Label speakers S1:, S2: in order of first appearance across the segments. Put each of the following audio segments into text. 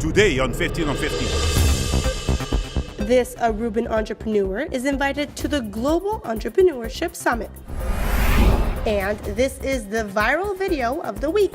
S1: today on 15 on 15.
S2: This Aruban entrepreneur is invited to the Global Entrepreneurship Summit. And this is the viral video of the week.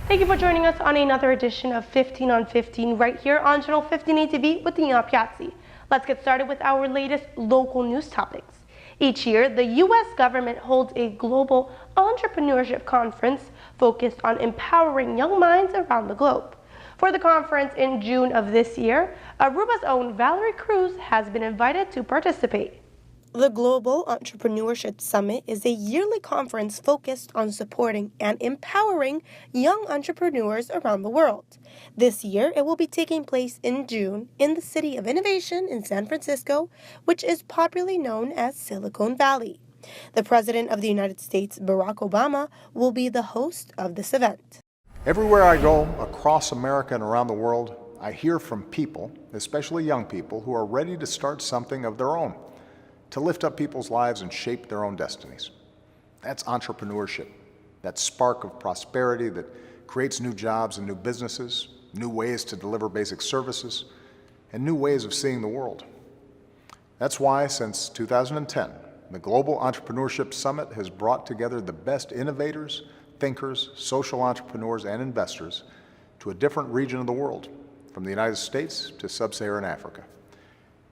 S2: Thank you for joining us on another edition of 15 on 15 right here on Channel 15 TV with Daniela Piazzi. Let's get started with our latest local news topics. Each year, the U.S. government holds a global entrepreneurship conference focused on empowering young minds around the globe. For the conference in June of this year, Aruba's own Valerie Cruz has been invited to participate. The Global Entrepreneurship Summit is a yearly conference focused on supporting and empowering young entrepreneurs around the world. This year, it will be taking place in June in the City of Innovation in San Francisco, which is popularly known as Silicon Valley. The President of the United States, Barack Obama, will be the host of this event.
S3: Everywhere I go, across America and around the world, I hear from people, especially young people, who are ready to start something of their own, to lift up people's lives and shape their own destinies. That's entrepreneurship, that spark of prosperity that creates new jobs and new businesses, new ways to deliver basic services, and new ways of seeing the world. That's why, since 2010, the Global Entrepreneurship Summit has brought together the best innovators, thinkers, social entrepreneurs, and investors to a different region of the world, from the United States to sub-Saharan Africa.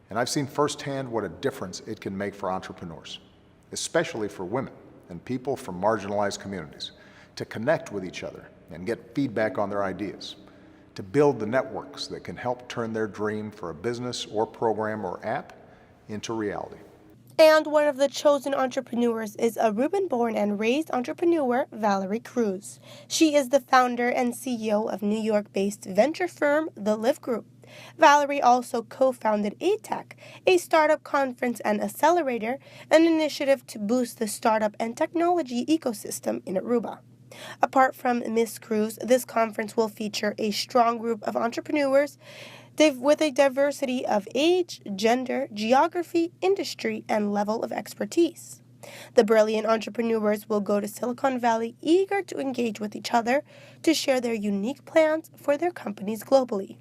S3: And I've seen firsthand what a difference it can make for entrepreneurs, especially for women and people from marginalized communities, to connect with each other and get feedback on their ideas, to build the networks that can help turn their dream for a business or program or app into reality.
S2: And one of the chosen entrepreneurs is Aruban-born and raised entrepreneur Valerie Cruz. She is the founder and CEO of New York-based venture firm The Live Group. Valerie also co-founded ATech, a startup conference and accelerator, an initiative to boost the startup and technology ecosystem in Aruba. Apart from Ms. Cruz, this conference will feature a strong group of entrepreneurs with a diversity of age, gender, geography, industry, and level of expertise. The brilliant entrepreneurs will go to Silicon Valley eager to engage with each other to share their unique plans for their companies globally.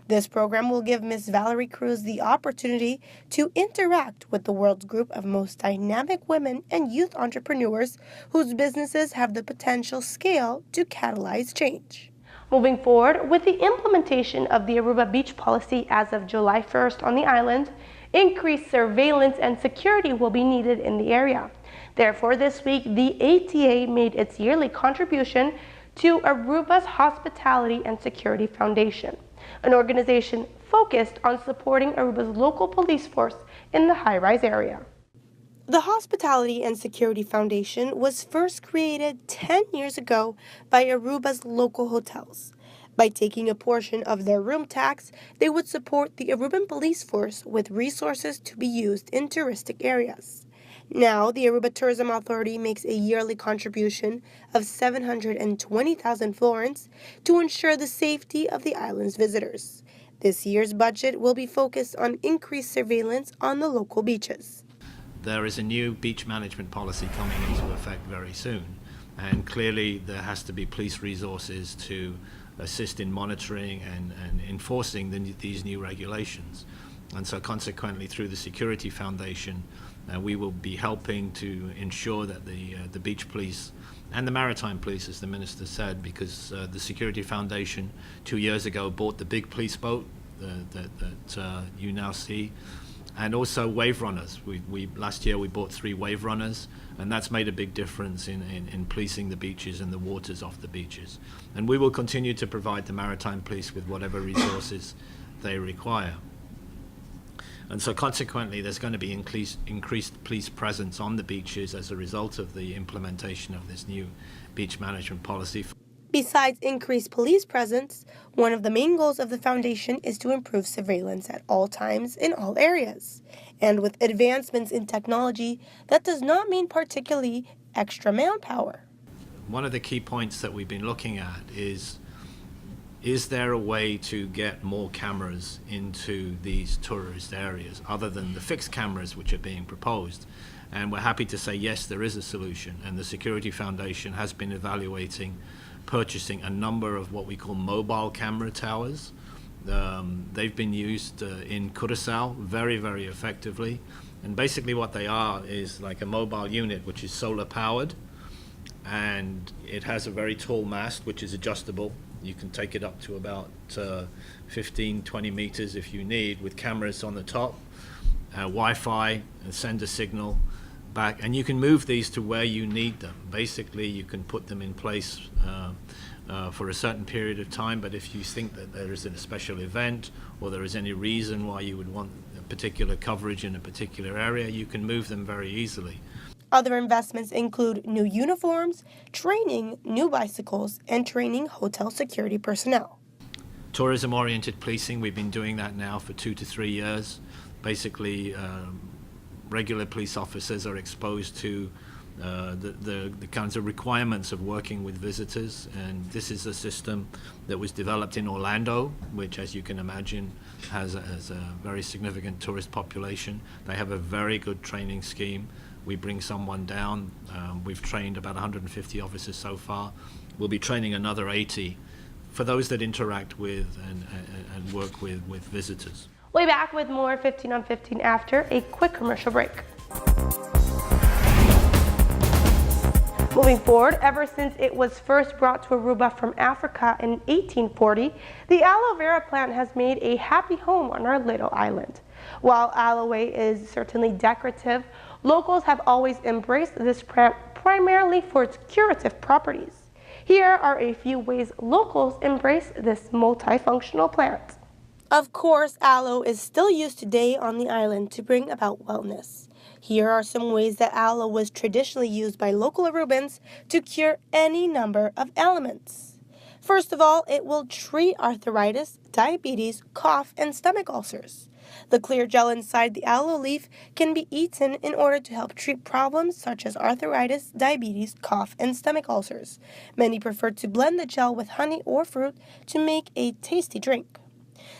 S2: This program will give Ms. Valerie Cruz the opportunity to interact with the world's group of most dynamic women and youth entrepreneurs whose businesses have the potential scale to catalyze change. Moving forward, with the implementation of the Aruba Beach Policy as of July 1st on the island, increased surveillance and security will be needed in the area. Therefore, this week, the ATA made its yearly contribution to Aruba's Hospitality and Security Foundation, an organization focused on supporting Aruba's local police force in the high-rise area. The Hospitality and Security Foundation was first created 10 years ago by Aruba's local hotels. By taking a portion of their room tax, they would support the Aruban police force with resources to be used in touristic areas. Now, the Aruba Tourism Authority makes a yearly contribution of 720,000 florins to ensure the safety of the island's visitors. This year's budget will be focused on increased surveillance on the local beaches.
S4: There is a new beach management policy coming into effect very soon, and clearly there has to be police resources to assist in monitoring and enforcing these new regulations. And so consequently, through the Security Foundation, we will be helping to ensure that the beach police and the maritime police, as the minister said, because the Security Foundation 2 years ago bought the big police boat that you now see, and also wave runners. Last year we bought 3 wave runners, and that's made a big difference in policing the beaches and the waters off the beaches. And we will continue to provide the maritime police with whatever resources they require. And so consequently, there's going to be increased police presence on the beaches as a result of the implementation of this new beach management policy.
S2: Besides increased police presence, one of the main goals of the foundation is to improve surveillance at all times in all areas. And with advancements in technology, that does not mean particularly extra manpower.
S4: One of the key points that we've been looking at is is there a way to get more cameras into these tourist areas other than the fixed cameras which are being proposed? And we're happy to say yes, there is a solution, and the Security Foundation has been evaluating purchasing a number of what we call mobile camera towers. They've been used in Curaçao very, very effectively, and basically what they are is like a mobile unit which is solar powered, and it has a very tall mast which is adjustable. You can take it up to about 15-20 meters if you need, with cameras on the top, Wi-Fi, and send a signal back, and you can move these to where you need them. Basically, you can put them in place for a certain period of time, but if you think that there is a special event or there is any reason why you would want a particular coverage in a particular area, you can move them very easily.
S2: Other investments include new uniforms, training new bicycles, and training hotel security personnel.
S4: Tourism-oriented policing, we've been doing that now for 2 to 3 years. Basically, regular police officers are exposed to the kinds of requirements of working with visitors, and this is a system that was developed in Orlando, which, as you can imagine, has a very significant tourist population. They have a very good training scheme. We bring someone down. We've trained about 150 officers so far. We'll be training another 80 for those that interact with and work with visitors.
S2: We'll be back with more 15 on 15 after a quick commercial break. Moving forward, ever since it was first brought to Aruba from Africa in 1840, the aloe vera plant has made a happy home on our little island. While aloe is certainly decorative, locals have always embraced this plant primarily for its curative properties. Here are a few ways locals embrace this multifunctional plant. Of course, aloe is still used today on the island to bring about wellness. Here are some ways that aloe was traditionally used by local Arubans to cure any number of ailments. First of all, it will treat arthritis, diabetes, cough, and stomach ulcers. The clear gel inside the aloe leaf can be eaten in order to help treat problems such as arthritis, diabetes, cough, and stomach ulcers. Many prefer to blend the gel with honey or fruit to make a tasty drink.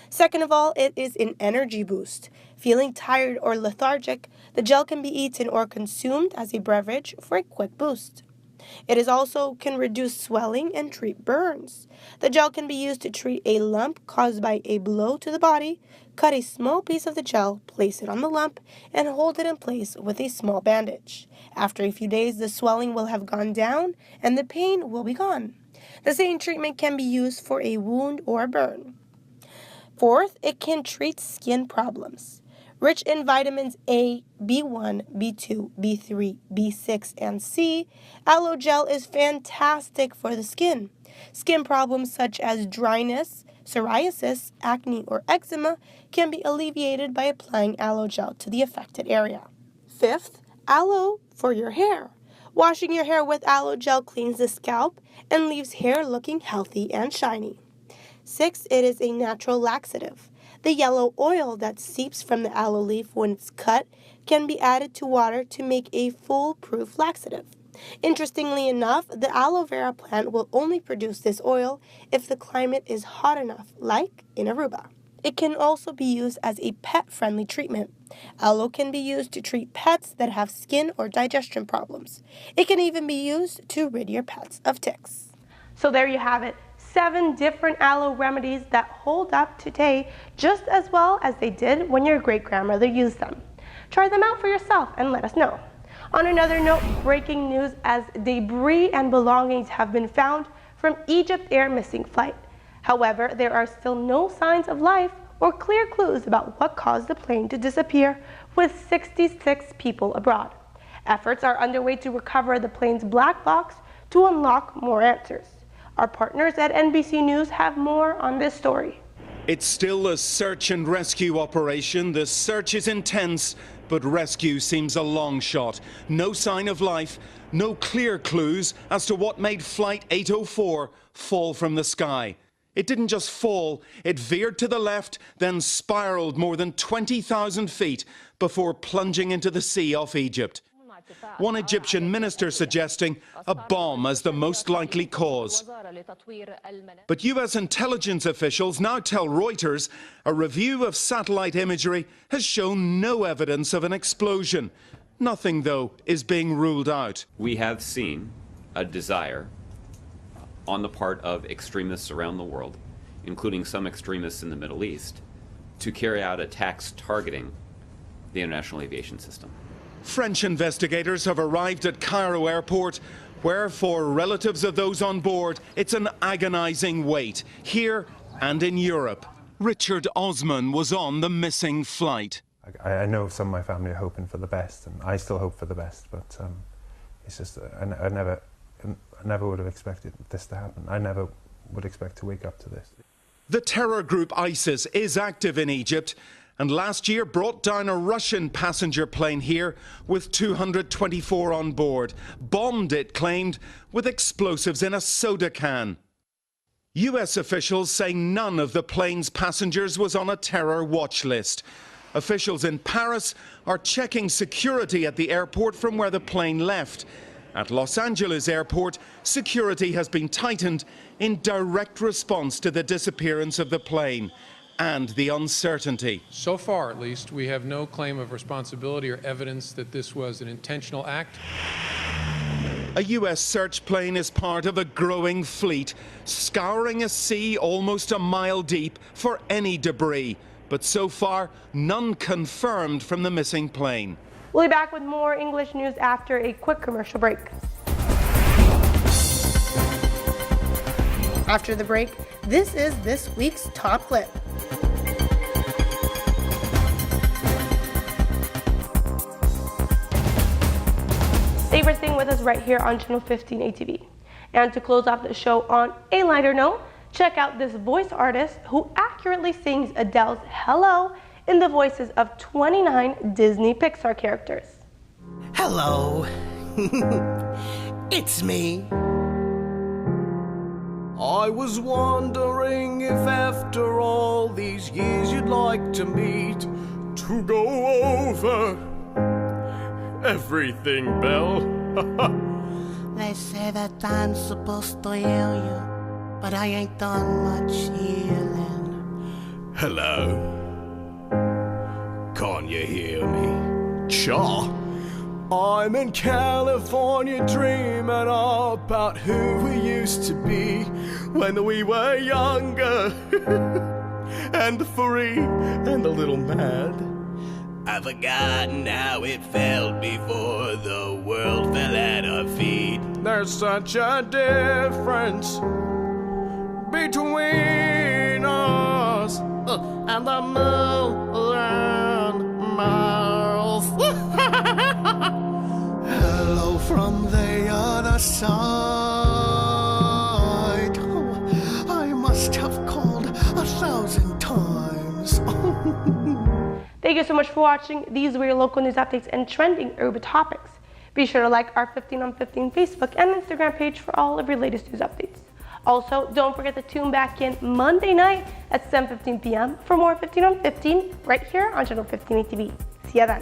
S2: Second of all, it is an energy boost. Feeling tired or lethargic, the gel can be eaten or consumed as a beverage for a quick boost. It also can reduce swelling and treat burns. The gel can be used to treat a lump caused by a blow to the body. Cut a small piece of the gel, place it on the lump, and hold it in place with a small bandage. After a few days, the swelling will have gone down and the pain will be gone. The same treatment can be used for a wound or burn. Fourth, it can treat skin problems. Rich in vitamins A, B1, B2, B3, B6, and C, aloe gel is fantastic for the skin. Skin problems such as dryness, psoriasis, acne, or eczema can be alleviated by applying aloe gel to the affected area. Fifth, aloe for your hair. Washing your hair with aloe gel cleans the scalp and leaves hair looking healthy and shiny. Sixth, it is a natural laxative. The yellow oil that seeps from the aloe leaf when it's cut can be added to water to make a foolproof laxative. Interestingly enough, the aloe vera plant will only produce this oil if the climate is hot enough, like in Aruba. It can also be used as a pet-friendly treatment. Aloe can be used to treat pets that have skin or digestion problems. It can even be used to rid your pets of ticks. So there you have it. 7 different aloe remedies that hold up today just as well as they did when your great-grandmother used them. Try them out for yourself and let us know. On another note, breaking news as debris and belongings have been found from Egypt Air missing flight. However, there are still no signs of life or clear clues about what caused the plane to disappear with 66 people abroad. Efforts are underway to recover the plane's black box to unlock more answers. Our partners at NBC News have more on this story.
S5: It's still a search and rescue operation. The search is intense, but rescue seems a long shot. No sign of life, no clear clues as to what made Flight 804 fall from the sky. It didn't just fall, it veered to the left, then spiraled more than 20,000 feet before plunging into the sea off Egypt. one Egyptian minister suggesting a bomb as the most likely cause. But US intelligence officials now tell Reuters a review of satellite imagery has shown no evidence of an explosion. Nothing, though, is being ruled out.
S6: We have seen a desire on the part of extremists around the world, including some extremists in the Middle East, to carry out attacks targeting the international aviation system.
S5: French investigators have arrived at Cairo airport, where for relatives of those on board, it's an agonizing wait, here and in Europe. Richard Osman was on the missing flight.
S7: I know some of my family are hoping for the best, and I still hope for the best, but it's just, I never would have expected this to happen. I never would expect to wake up to this.
S5: The terror group ISIS is active in Egypt, and last year brought down a Russian passenger plane here with 224 on board, bombed, it claimed, with explosives in a soda can. US officials say none of the plane's passengers was on a terror watch list. Officials in Paris are checking security at the airport from where the plane left. At Los Angeles airport, security has been tightened in direct response to the disappearance of the plane and the uncertainty.
S8: So far, at least, we have no claim of responsibility or evidence that this was an intentional act.
S5: A US search plane is part of a growing fleet, scouring a sea almost a mile deep for any debris. But so far, none confirmed from the missing plane.
S2: We'll be back with more English news after a quick commercial break. After the break, this is this week's top clip. Thank you for staying with us right here on Channel 15 ATV. And to close off the show on a lighter note, check out this voice artist who accurately sings Adele's Hello in the voices of 29 Disney Pixar characters.
S9: Hello, it's me. I was wondering if after all these years you'd like to meet to go over everything, Belle. They say that I'm supposed to heal you, but I ain't done much healing. Hello? Can't you hear me? Sure. I'm in California dreaming about who we used to be when we were younger and free and a little mad. I've forgotten how it felt before the world fell at our feet. There's such a difference between us and the moon and Mars. Hello from the other side. Oh, I must have called 1,000 times.
S2: Thank you so much for watching. These were your local news updates and trending urban topics. Be sure to like our 15 on 15 Facebook and Instagram page for all of your latest news updates. Also, don't forget to tune back in Monday night at 7:15 p.m. for more 15 on 15 right here on Channel 15 ATV. See ya then.